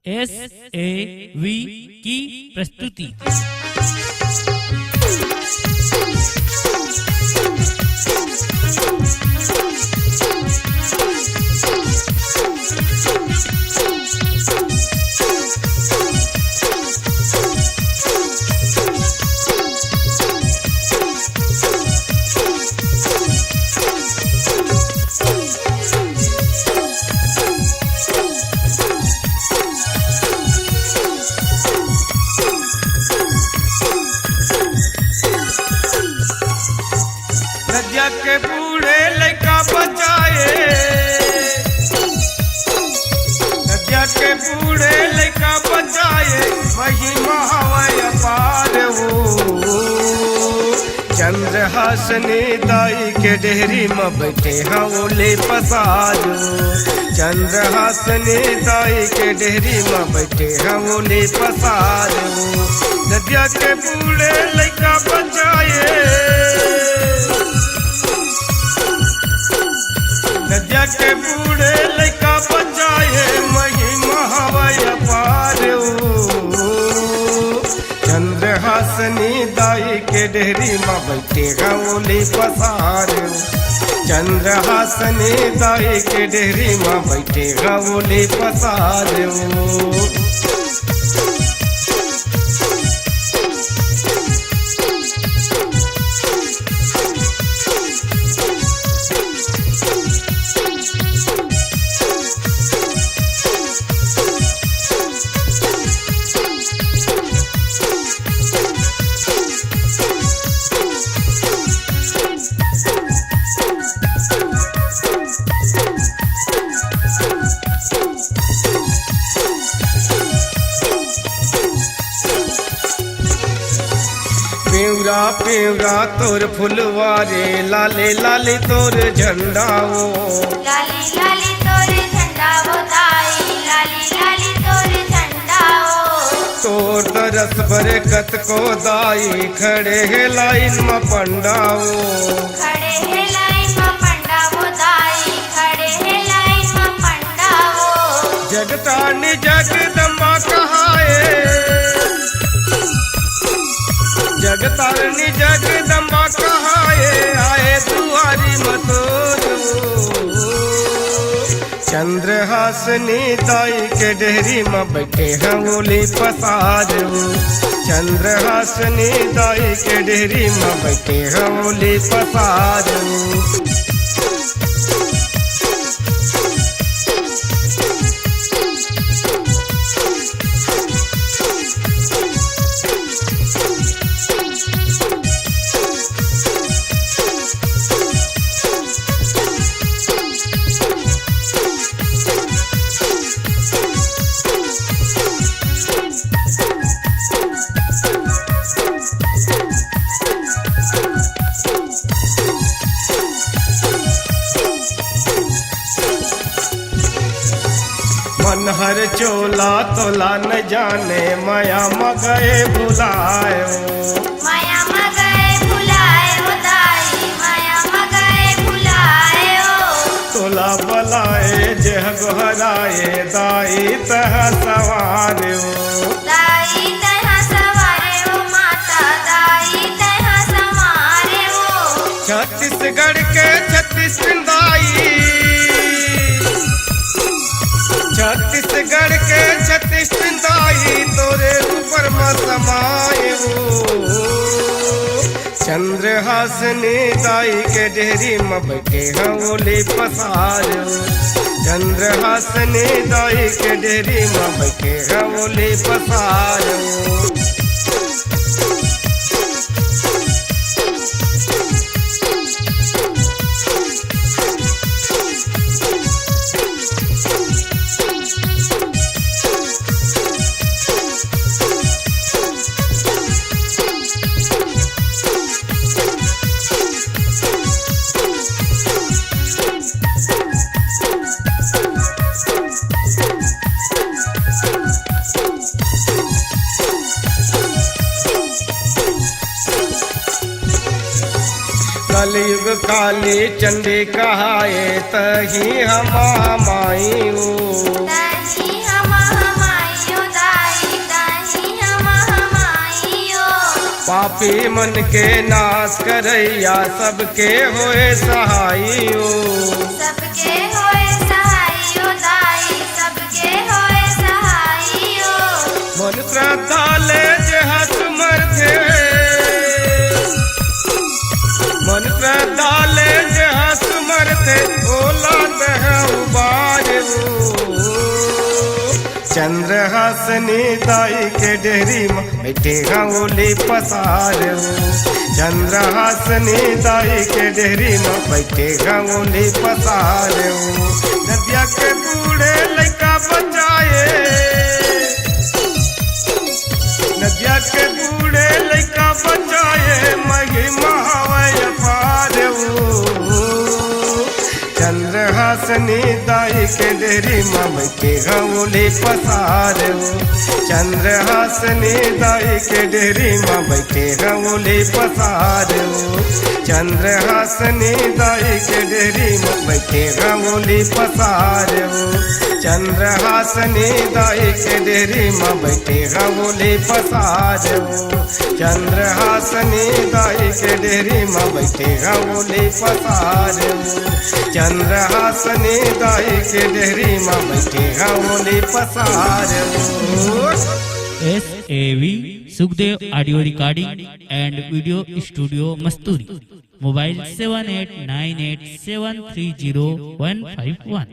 SAV की प्रस्तुति। नदिया के बूढ़े लड़का बचाए, नदिया के बूढ़े लड़का बचाए, महिमा हवै अपार हो। चंद्रहासनी दाई के डेहरी में बैठे हवले पसारो, चंद्रहासनी दाई के डेहरी में बैठे हवले पसारो। नदिया के बूढ़े लड़का बचाए, नदिया के बूढ़े लड़का बचाए, महिमा हवै अपार हो। चंद्रहासनी दाई के डेहरी में बैठे गौली पसारो, चंद्रहासनी दाई के डेहरी में बैठे गौली पसारो। पेवरा पेवरा तोर फुलवारे, लाले लाले तोर झंडाओ, लाली लाली तोर झंडा वो दाई, लाली लाली तोर झंडा वो। तोर तरस बरकत को दाई, खड़े है लाइन में पंडाओ, खड़े है लाइन में पंडा वो दाई, खड़े है लाइन में पंडा वो। जगतानी जगदम्बा कहाए, जगतारनी जगदम्बा कहाए, आए दुआरी मतोरो। चंद्रहासनी दाई के डेहरी में बैठे हवली पसारो, चंद्रहासनी दाई के डेहरी में बैठे हवली पसारो। मन हर चोला तोला न जाने, माया मगए भुलायो, माया मगए भुलाए वो दाई, माया मगए भुलाए वो। तोला बलाए जेह गोहराए, दाई तह सवारो, दाई तहाँ सवारे वो माता, दाई तहाँ संवारे वो। छत्तीसगढ़ के छत्तीस दाई, छत्तीसगढ़ के छत्तीस दाई, तोरे ऊपर में समाये हो। चंद्रहासनी दाई के डेहरी में बैठे हवली पसारो, चंद्रहासनी दाई के डेहरी में बैठे हवली पसारो। कलयुग काली चंडी कहाए तही हम माई तही हम माई पापी मन के नाश करैया सबके होए सहाइयो सबके होए सहाइयो दाई सबके होए सहाइयो मन श्रद्धा ले जहस मरथे मन श्रद्धा ले जहस मरथे ओला दह उबारे चंद्रहासनी दाई के डेहरी में बैठे गंगोली पसार चंद्रहासनी दाई के डेहरी में बैठे गंगोली पसार नदिया के बूढ़े लड़का बचाए नदिया के बूढ़े लड़का बचाए महिमा हवै पार चंद्रहासनी दाई के डेहरी में बैठे गंगोली पसार चंद्रहासनी दाई के डेहरी में बैठे गंगोली पसार चंद्रहासनी दाई के डेहरी में बैठे गंगोली पसार चंद्रहासनी दाई के डेहरी में बैठे गंगोली पसार चंद्रहासनी दाई के डेहरी में बैठे गंगोली पसार चंद्रहासनी दाई के डेहरी में बैठे गंगोली पसार SAV Sukhdev audio recording and video studio Masturi mobile 7898730151